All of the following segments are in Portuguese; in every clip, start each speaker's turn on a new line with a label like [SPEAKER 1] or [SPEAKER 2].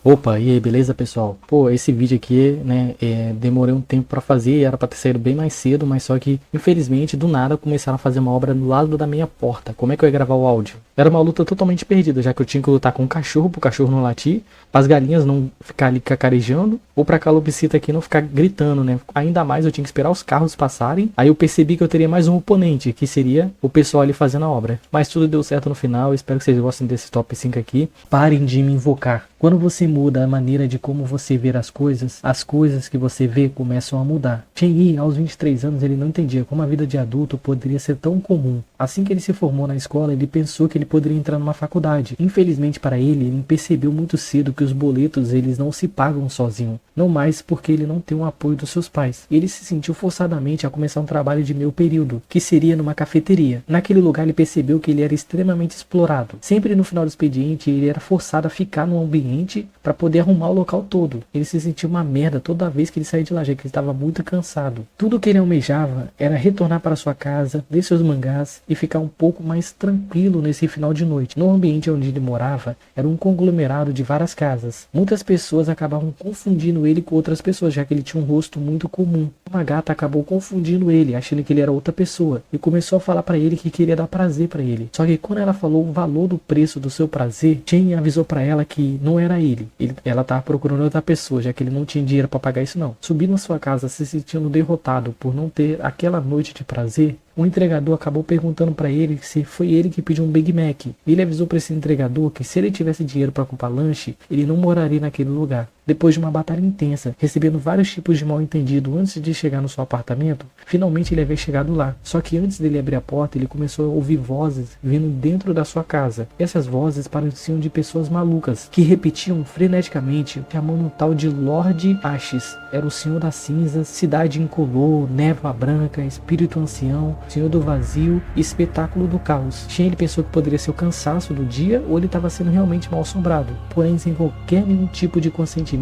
[SPEAKER 1] Opa, e aí, beleza, pessoal? Pô, esse vídeo aqui, né, demorei um tempo pra fazer, era pra ter saído bem mais cedo, mas só que, infelizmente, do nada, começaram a fazer uma obra do lado da minha porta. Como é que eu ia gravar o áudio? Era uma luta totalmente perdida, já que eu tinha que lutar com o cachorro, pro cachorro não latir, as galinhas não ficar ali cacarejando, ou pra calopsita aqui não ficar gritando, né? Ainda mais eu tinha que esperar os carros passarem, aí eu percebi que eu teria mais um oponente, que seria o pessoal ali fazendo a obra. Mas tudo deu certo no final, espero que vocês gostem desse top 5 aqui. Parem de me invocar. Quando você muda a maneira de como você vê as coisas que você vê começam a mudar. Chen Yi, aos 23 anos, ele não entendia como a vida de adulto poderia ser tão comum. Assim que ele se formou na escola, ele pensou que ele poderia entrar numa faculdade. Infelizmente para ele percebeu muito cedo que os boletos eles não se pagam sozinho. Não mais porque ele não tem o apoio dos seus pais. Ele se sentiu forçadamente a começar um trabalho de meio período, que seria numa cafeteria. Naquele lugar ele percebeu que ele era extremamente explorado. Sempre no final do expediente ele era forçado a ficar no ambiente para poder arrumar o local todo. Ele se sentia uma merda toda vez que ele saía de lá, já que ele estava muito cansado. Tudo que ele almejava era retornar para sua casa, ver seus mangás e ficar um pouco mais tranquilo nesse final de noite. No ambiente onde ele morava era um conglomerado de várias casas. Muitas pessoas acabavam confundindo ele com outras pessoas, já que ele tinha um rosto muito comum. Uma gata acabou confundindo ele, achando que ele era outra pessoa, e começou a falar para ele que queria dar prazer para ele. Só que quando ela falou o valor do preço do seu prazer, Chen avisou para ela que não era ela estava procurando outra pessoa, já que ele não tinha dinheiro para pagar isso não. Subindo na sua casa se sentindo derrotado por não ter aquela noite de prazer, o entregador acabou perguntando para ele se foi ele que pediu um Big Mac. Ele avisou para esse entregador que se ele tivesse dinheiro para comprar lanche, ele não moraria naquele lugar. Depois de uma batalha intensa, recebendo vários tipos de mal-entendido antes de chegar no seu apartamento, finalmente ele havia chegado lá. Só que antes dele abrir a porta, ele começou a ouvir vozes vindo dentro da sua casa. Essas vozes pareciam de pessoas malucas, que repetiam freneticamente, chamando um tal de Lord Ashes. Era o Senhor das Cinzas, Cidade Incolor, Névoa Branca, Espírito Ancião, Senhor do Vazio e Espetáculo do Caos. Shen ele pensou que poderia ser o cansaço do dia ou ele estava sendo realmente mal assombrado. Porém, sem qualquer nenhum tipo de consentimento,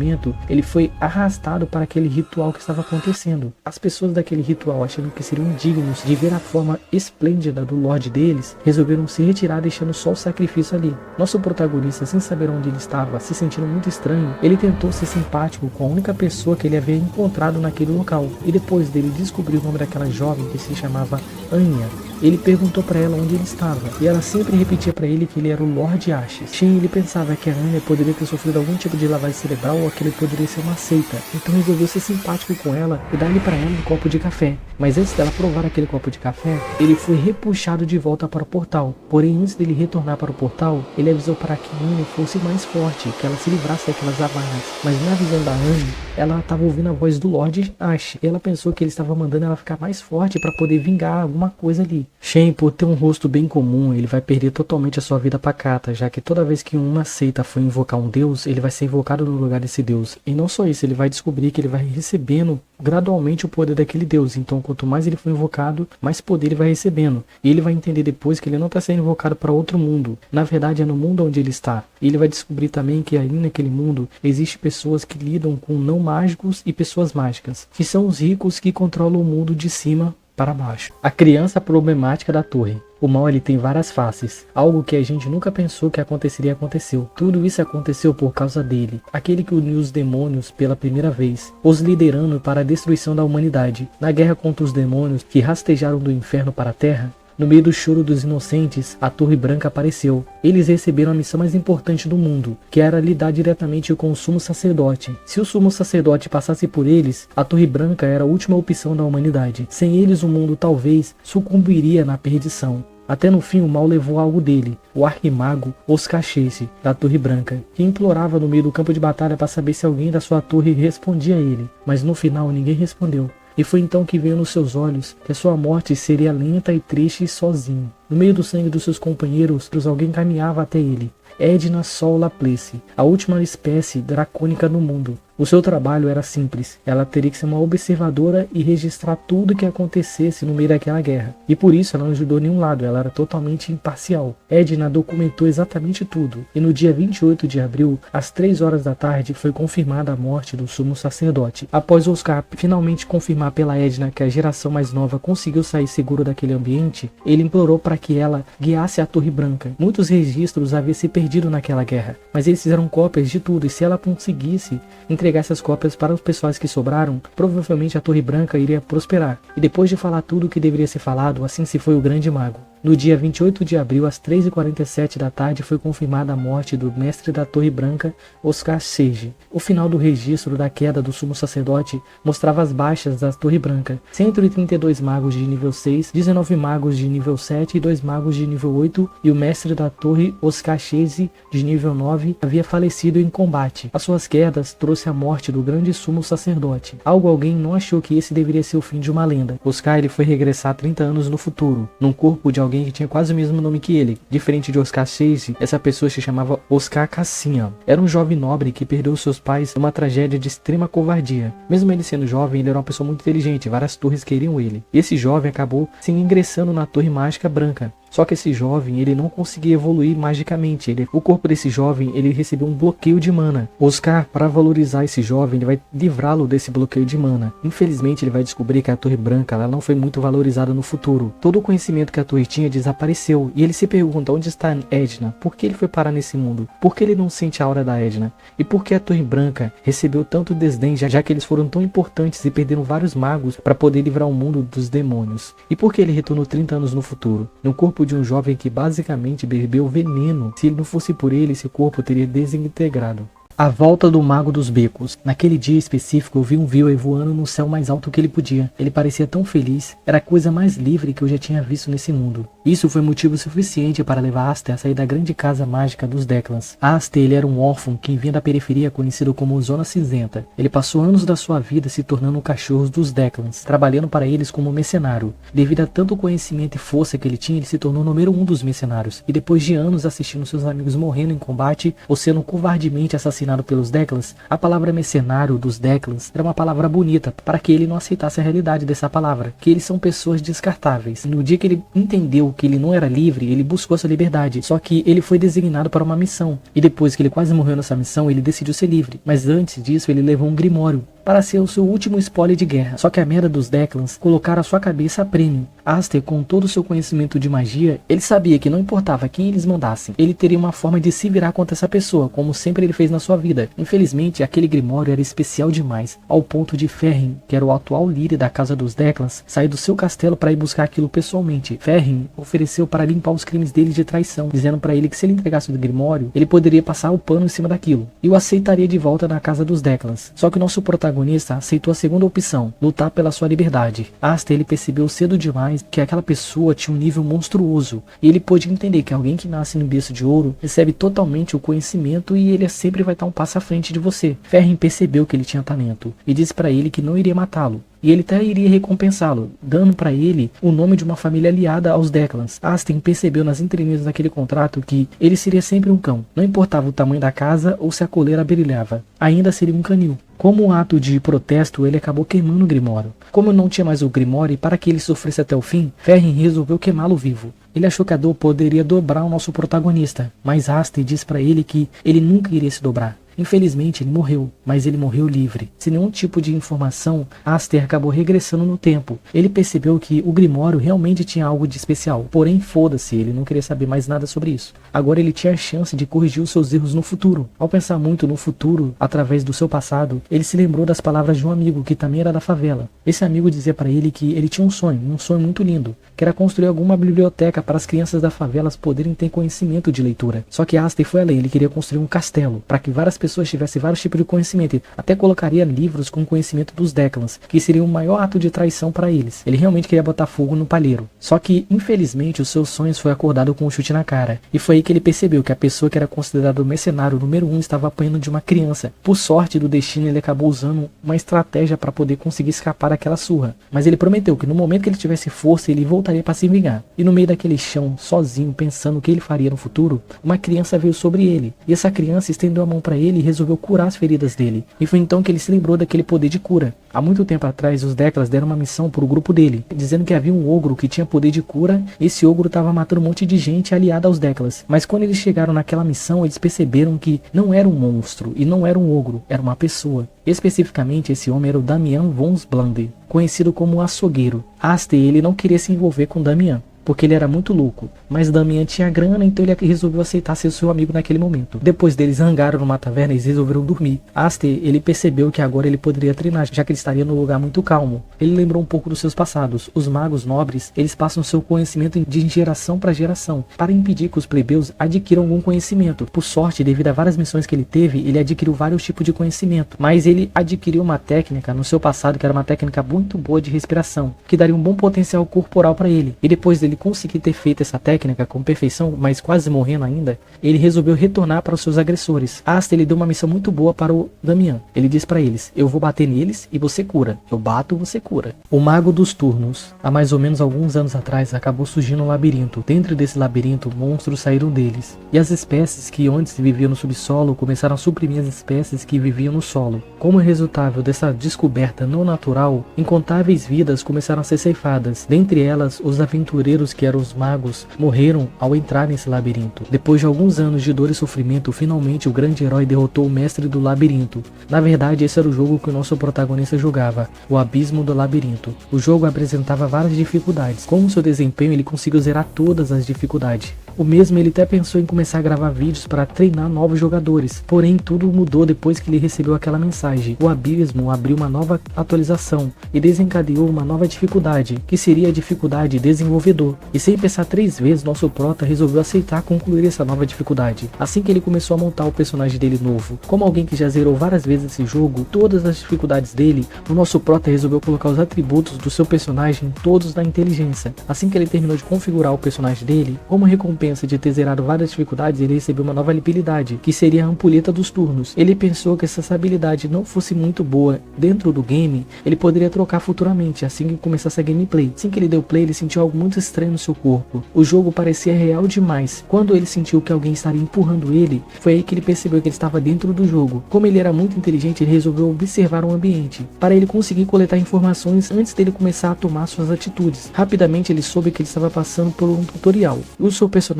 [SPEAKER 1] ele foi arrastado para aquele ritual que estava acontecendo. As pessoas daquele ritual, achando que seriam dignos de ver a forma esplêndida do Lorde deles, resolveram se retirar deixando só o sacrifício ali. Nosso protagonista, sem saber onde ele estava, se sentindo muito estranho, ele tentou ser simpático com a única pessoa que ele havia encontrado naquele local. E depois dele descobrir o nome daquela jovem que se chamava Anya, ele perguntou para ela onde ele estava, e ela sempre repetia para ele que ele era o Lord Ashes. Shen ele pensava que a Anya poderia ter sofrido algum tipo de lavagem cerebral ou que ele poderia ser uma seita, então resolveu ser simpático com ela e dar-lhe para ela um copo de café. Mas antes dela provar aquele copo de café, ele foi repuxado de volta para o portal. Porém, antes dele retornar para o portal, ele avisou para que Anya fosse mais forte, que ela se livrasse daquelas amarras. Mas na visão da Anya, ela estava ouvindo a voz do Lord Ash, e ela pensou que ele estava mandando ela ficar mais forte para poder vingar alguma coisa ali. Shen, por ter um rosto bem comum, ele vai perder totalmente a sua vida pacata, já que toda vez que uma seita for invocar um deus, ele vai ser invocado no lugar desse deus. E não só isso, ele vai descobrir que ele vai recebendo gradualmente o poder daquele deus. Então, quanto mais ele for invocado, mais poder ele vai recebendo. E ele vai entender depois que ele não está sendo invocado para outro mundo. Na verdade, é no mundo onde ele está. E ele vai descobrir também que ali naquele mundo, existem pessoas que lidam com não mágicos e pessoas mágicas, que são os ricos que controlam o mundo de cima para baixo. A criança problemática da torre. O mal ele tem várias faces. Algo que a gente nunca pensou que aconteceria aconteceu. Tudo isso aconteceu por causa dele. Aquele que uniu os demônios pela primeira vez, os liderando para a destruição da humanidade. Na guerra contra os demônios que rastejaram do inferno para a terra, no meio do choro dos inocentes, a Torre Branca apareceu. Eles receberam a missão mais importante do mundo, que era lidar diretamente com o Sumo Sacerdote. Se o Sumo Sacerdote passasse por eles, a Torre Branca era a última opção da humanidade. Sem eles, o mundo talvez sucumbiria na perdição. Até no fim, o mal levou algo dele, o arquimago Oscar Chase, da Torre Branca, que implorava no meio do campo de batalha para saber se alguém da sua torre respondia a ele. Mas no final, ninguém respondeu. E foi então que veio nos seus olhos que a sua morte seria lenta e triste sozinho. No meio do sangue dos seus companheiros, alguém caminhava até ele. Edna Sol Laplace, a última espécie dracônica do mundo. O seu trabalho era simples, ela teria que ser uma observadora e registrar tudo que acontecesse no meio daquela guerra. E por isso ela não ajudou nenhum lado, ela era totalmente imparcial. Edna documentou exatamente tudo, e no dia 28 de abril, às 3 horas da tarde, foi confirmada a morte do sumo sacerdote. Após Oscar finalmente confirmar pela Edna que a geração mais nova conseguiu sair seguro daquele ambiente, ele implorou para que ela guiasse a Torre Branca. Muitos registros haviam se perdido naquela guerra, mas eles fizeram cópias de tudo, e se ela conseguisse entregar essas cópias para os pessoais que sobraram, provavelmente a Torre Branca iria prosperar. E depois de falar tudo o que deveria ser falado, assim se foi o grande mago. No dia 28 de abril, às 3h47 da tarde, foi confirmada a morte do mestre da Torre Branca, Oscar Sage. O final do registro da queda do sumo sacerdote mostrava as baixas da Torre Branca. 132 magos de nível 6, 19 magos de nível 7 e 2 magos de nível 8, e o mestre da torre, Oscar Sage, de nível 9, havia falecido em combate. As suas quedas trouxe a morte do grande sumo sacerdote. Alguém não achou que esse deveria ser o fim de uma lenda. Oscar ele foi regressar 30 anos no futuro, num corpo de alguém que tinha quase o mesmo nome que ele. Diferente de Oscar Sage, essa pessoa se chamava Oscar Cassian. Era um jovem nobre que perdeu seus pais numa tragédia de extrema covardia. Mesmo ele sendo jovem, ele era uma pessoa muito inteligente, várias torres queriam ele. E esse jovem acabou se ingressando na Torre Mágica Branca. Só que esse jovem, ele não conseguia evoluir magicamente. O corpo desse jovem, ele recebeu um bloqueio de mana. Oscar, para valorizar esse jovem, ele vai livrá-lo desse bloqueio de mana. Infelizmente, ele vai descobrir que a Torre Branca ela não foi muito valorizada no futuro. Todo o conhecimento que a torre tinha desapareceu. E ele se pergunta onde está Edna? Por que ele foi parar nesse mundo? Por que ele não sente a aura da Edna? E por que a Torre Branca recebeu tanto desdém, já que eles foram tão importantes e perderam vários magos para poder livrar o mundo dos demônios? E por que ele retornou 30 anos no futuro? No corpo de um jovem que basicamente bebeu veneno. Se ele não fosse por ele, esse corpo teria desintegrado. A volta do Mago dos Becos. Naquele dia específico, eu vi um Vilway voando no céu mais alto que ele podia. Ele parecia tão feliz. Era a coisa mais livre que eu já tinha visto nesse mundo. Isso foi motivo suficiente para levar Aster a sair da grande casa mágica dos Declans. Aster, ele era um órfão que vinha da periferia conhecido como Zona Cinzenta. Ele passou anos da sua vida se tornando um cachorro dos Declans, trabalhando para eles como mercenário. Devido a tanto conhecimento e força que ele tinha, ele se tornou o número 1 dos mercenários. E depois de anos assistindo seus amigos morrendo em combate ou sendo covardemente assassinados pelos Declans, a palavra mercenário dos Declans era uma palavra bonita para que ele não aceitasse a realidade dessa palavra, que eles são pessoas descartáveis. No dia que ele entendeu que ele não era livre, ele buscou essa liberdade, só que ele foi designado para uma missão, e depois que ele quase morreu nessa missão, ele decidiu ser livre, mas antes disso ele levou um grimório para ser o seu último spoiler de guerra. Só que a merda dos Declans colocaram a sua cabeça a prêmio. Aster, com todo o seu conhecimento de magia, ele sabia que não importava quem eles mandassem, ele teria uma forma de se virar contra essa pessoa, como sempre ele fez na sua vida. Infelizmente, aquele grimório era especial demais, ao ponto de Ferrin, que era o atual líder da casa dos Declans, sair do seu castelo para ir buscar aquilo pessoalmente. Ferrin ofereceu para limpar os crimes dele de traição, dizendo para ele que se ele entregasse o grimório, ele poderia passar o pano em cima daquilo, e o aceitaria de volta na casa dos Declans. Só que o nosso protagonista aceitou a segunda opção, lutar pela sua liberdade. Aster, ele percebeu cedo demais que aquela pessoa tinha um nível monstruoso, e ele pôde entender que alguém que nasce no berço de ouro recebe totalmente o conhecimento e ele sempre vai estar um passo à frente de você. Ferrin percebeu que ele tinha talento e disse para ele que não iria matá-lo. E ele até iria recompensá-lo, dando para ele o nome de uma família aliada aos Declans. Aster percebeu nas entrelinhas daquele contrato que ele seria sempre um cão. Não importava o tamanho da casa ou se a coleira brilhava, ainda seria um canil. Como um ato de protesto, ele acabou queimando o Grimório. Como não tinha mais o Grimório e para que ele sofresse até o fim, Ferrin resolveu queimá-lo vivo. Ele achou que a dor poderia dobrar o nosso protagonista, mas Aster disse para ele que ele nunca iria se dobrar. Infelizmente ele morreu, mas ele morreu livre. Sem nenhum tipo de informação, Aster acabou regressando no tempo. Ele percebeu que o Grimório realmente tinha algo de especial, porém foda-se, ele não queria saber mais nada sobre isso. Agora ele tinha a chance de corrigir os seus erros no futuro. Ao pensar muito no futuro, através do seu passado, ele se lembrou das palavras de um amigo que também era da favela. Esse amigo dizia para ele que ele tinha um sonho muito lindo, que era construir alguma biblioteca para as crianças da favela poderem ter conhecimento de leitura. Só que Aster foi além, ele queria construir um castelo, para que várias pessoas tivessem vários tipos de conhecimento, e até colocaria livros com conhecimento dos Declans, que seria o maior ato de traição para eles. Ele realmente queria botar fogo no palheiro. Só que, infelizmente, os seus sonhos foi acordado com um chute na cara, e foi aí que ele percebeu que a pessoa que era considerada o mercenário número 1 estava apanhando de uma criança. Por sorte do destino, ele acabou usando uma estratégia para poder conseguir escapar daquela surra, mas ele prometeu que no momento que ele tivesse força, ele voltaria para se vingar. E no meio daquele chão, sozinho, pensando o que ele faria no futuro, uma criança veio sobre ele, e essa criança estendeu a mão para ele dele e resolveu curar as feridas dele. E foi então que ele se lembrou daquele poder de cura. Há muito tempo atrás, os Declas deram uma missão para o grupo dele, dizendo que havia um ogro que tinha poder de cura. Esse ogro estava matando um monte de gente aliada aos Declas. Mas quando eles chegaram naquela missão, eles perceberam que não era um monstro e não era um ogro, era uma pessoa. Especificamente, esse homem era o Damian von Splande, conhecido como o açougueiro. Aster, ele não queria se envolver com Damian, porque ele era muito louco, mas Damian tinha grana, então ele resolveu aceitar ser seu amigo naquele momento. Depois deles zangaram numa taverna e eles resolveram dormir. Aster, ele percebeu que agora ele poderia treinar, já que ele estaria num lugar muito calmo. Ele lembrou um pouco dos seus passados. Os magos nobres, eles passam seu conhecimento de geração para geração, para impedir que os plebeus adquiram algum conhecimento. Por sorte, devido a várias missões que ele teve, ele adquiriu vários tipos de conhecimento, mas ele adquiriu uma técnica no seu passado que era uma técnica muito boa de respiração, que daria um bom potencial corporal para ele. E depois dele conseguir ter feito essa técnica com perfeição, mas quase morrendo ainda, ele resolveu retornar para os seus agressores. Aster, ele deu uma missão muito boa para o Damian. Ele disse para eles: eu vou bater neles e você cura. Eu bato, você cura. O Mago dos Turnos, há mais ou menos alguns anos atrás, acabou surgindo um labirinto. Dentro desse labirinto, monstros saíram deles. E as espécies que antes viviam no subsolo começaram a suprimir as espécies que viviam no solo. Como resultado dessa descoberta não natural, incontáveis vidas começaram a ser ceifadas. Dentre elas, os aventureiros, que eram os magos, morreram ao entrar nesse labirinto. Depois de alguns anos de dor e sofrimento, finalmente o grande herói derrotou o mestre do labirinto. Na verdade, esse era o jogo que o nosso protagonista jogava, o Abismo do Labirinto. O jogo apresentava várias dificuldades. Com o seu desempenho, ele conseguiu zerar todas as dificuldades. O mesmo, ele até pensou em começar a gravar vídeos para treinar novos jogadores. Porém, tudo mudou depois que ele recebeu aquela mensagem. O Abismo abriu uma nova atualização e desencadeou uma nova dificuldade, que seria a dificuldade desenvolvedor. E sem pensar 3 vezes, nosso prota resolveu aceitar concluir essa nova dificuldade. Assim que ele começou a montar o personagem dele novo. Como alguém que já zerou várias vezes esse jogo, todas as dificuldades dele, o nosso prota resolveu colocar os atributos do seu personagem todos na inteligência. Assim que ele terminou de configurar o personagem dele, como recompensa de ter zerado várias dificuldades, ele recebeu uma nova habilidade, que seria a Ampulheta dos Turnos. Ele pensou que se essa habilidade não fosse muito boa dentro do game, ele poderia trocar futuramente, assim que começasse a gameplay. Assim que ele deu play, ele sentiu algo muito estranho no seu corpo. O jogo parecia real demais. Quando ele sentiu que alguém estaria empurrando ele, foi aí que ele percebeu que ele estava dentro do jogo. Como ele era muito inteligente, ele resolveu observar o ambiente, para ele conseguir coletar informações antes dele começar a tomar suas atitudes. Rapidamente ele soube que ele estava passando por um tutorial. O seu personagem,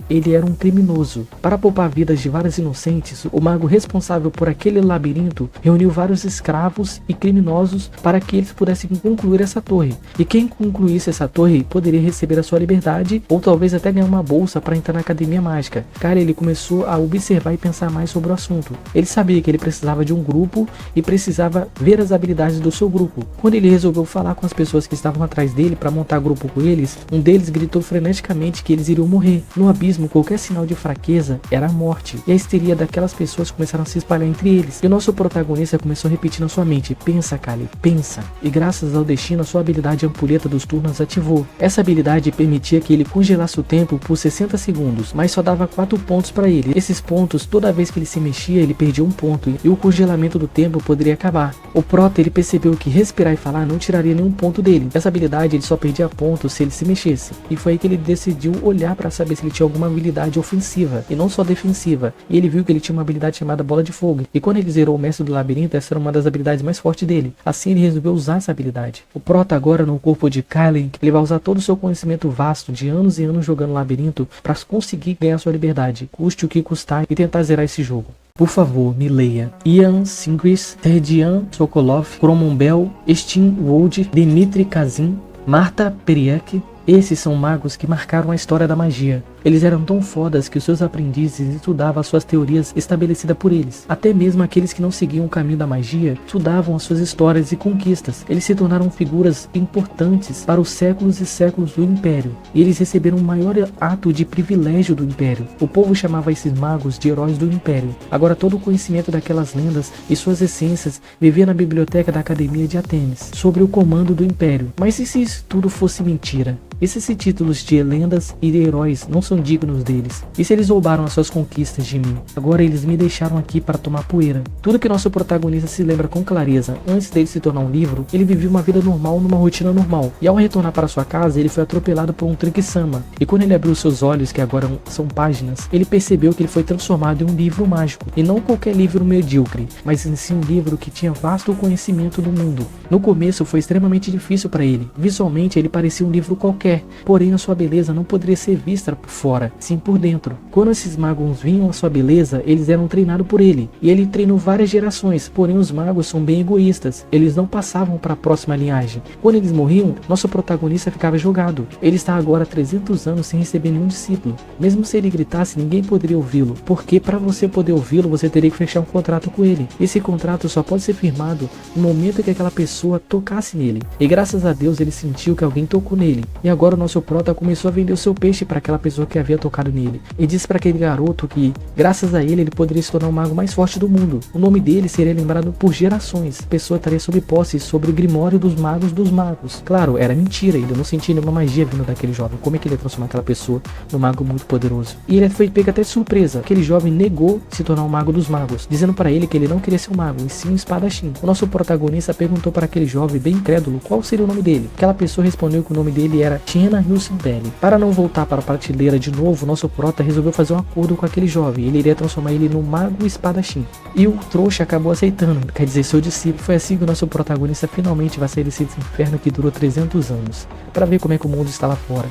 [SPEAKER 1] ele era um criminoso. Para poupar vidas de vários inocentes, o mago responsável por aquele labirinto reuniu vários escravos e criminosos para que eles pudessem concluir essa torre. E quem concluísse essa torre poderia receber a sua liberdade, ou talvez até ganhar uma bolsa para entrar na academia mágica. Cara, ele começou a observar e pensar mais sobre o assunto. Ele sabia que ele precisava de um grupo e precisava ver as habilidades do seu grupo. Quando ele resolveu falar com as pessoas que estavam atrás dele para montar grupo com eles, um deles gritou freneticamente que eles iriam morrer. No abismo, qualquer sinal de fraqueza era a morte, e a histeria daquelas pessoas começaram a se espalhar entre eles. E o nosso protagonista começou a repetir na sua mente: pensa, Kali, pensa. E graças ao destino, a sua habilidade Ampulheta dos Turnos ativou. Essa habilidade permitia que ele congelasse o tempo por 60 segundos, mas só dava 4 pontos para ele. Esses pontos, toda vez que ele se mexia, ele perdia um ponto, e o congelamento do tempo poderia acabar. O prota, ele percebeu que respirar e falar não tiraria nenhum ponto dele. Essa habilidade, ele só perdia pontos se ele se mexesse. E foi aí que ele decidiu olhar para saber se ele tinha alguma habilidade ofensiva e não só defensiva, e ele viu que ele tinha uma habilidade chamada Bola de Fogo, e quando ele zerou o Mestre do Labirinto, essa era uma das habilidades mais fortes dele. Assim ele resolveu usar essa habilidade. O prota agora, no corpo de Kylen, ele vai usar todo o seu conhecimento vasto de anos e anos jogando labirinto para conseguir ganhar sua liberdade, custe o que custar, e tentar zerar esse jogo. Por favor, me leia. Ian Singris, Terdian Sokolov, Cromon Bell, Steam Wold, Dmitry Kazin, Marta Periek. Esses são magos que marcaram a história da magia. Eles eram tão fodas que os seus aprendizes estudavam as suas teorias estabelecidas por eles. Até mesmo aqueles que não seguiam o caminho da magia estudavam as suas histórias e conquistas. Eles se tornaram figuras importantes para os séculos e séculos do Império. E eles receberam o maior ato de privilégio do Império. O povo chamava esses magos de heróis do Império. Agora todo o conhecimento daquelas lendas e suas essências vivia na biblioteca da Academia de Atenas, sobre o comando do Império. Mas e se isso tudo fosse mentira? Esses títulos de lendas e de heróis não são são dignos deles. E se eles roubaram as suas conquistas de mim, agora eles me deixaram aqui para tomar poeira. Tudo que nosso protagonista se lembra com clareza, antes dele se tornar um livro, ele vivia uma vida normal numa rotina normal. E ao retornar para sua casa, ele foi atropelado por um Trick-sama. E quando ele abriu seus olhos, que agora são páginas, ele percebeu que ele foi transformado em um livro mágico. E não qualquer livro medíocre, mas em si um livro que tinha vasto conhecimento do mundo. No começo foi extremamente difícil para ele. Visualmente ele parecia um livro qualquer, porém a sua beleza não poderia ser vista por fora, sim por dentro. Quando esses magos viam a sua beleza, eles eram treinados por ele. E ele treinou várias gerações, porém os magos são bem egoístas. Eles não passavam para a próxima linhagem. Quando eles morriam, nosso protagonista ficava jogado. Ele está agora há 300 anos sem receber nenhum discípulo. Mesmo se ele gritasse, ninguém poderia ouvi-lo, porque para você poder ouvi-lo, você teria que fechar um contrato com ele. Esse contrato só pode ser firmado no momento que aquela pessoa tocasse nele. E graças a Deus ele sentiu que alguém tocou nele. E agora o nosso prota começou a vender o seu peixe para aquela pessoa que havia tocado nele. E disse para aquele garoto que, graças a ele poderia se tornar o mago mais forte do mundo. O nome dele seria lembrado por gerações. A pessoa estaria sob posse sobre o Grimório dos Magos. Claro, era mentira, ele não sentia nenhuma magia vindo daquele jovem. Como é que ele ia transformar aquela pessoa num mago muito poderoso? E ele foi pego até de surpresa. Aquele jovem negou se tornar um mago dos magos, dizendo para ele que ele não queria ser um mago, e sim um espadachim. O nosso protagonista perguntou para aquele jovem bem incrédulo qual seria o nome dele. Aquela pessoa respondeu que o nome dele era Tiena Hilsenbelli. Para não voltar para a prateleira de novo, nosso prota resolveu fazer um acordo com aquele jovem. Ele iria transformar ele num mago espadachim. E o trouxa acabou aceitando, quer dizer, seu discípulo. Foi assim que o nosso protagonista finalmente vai sair desse inferno que durou 300 anos, para ver como é que o mundo está lá fora.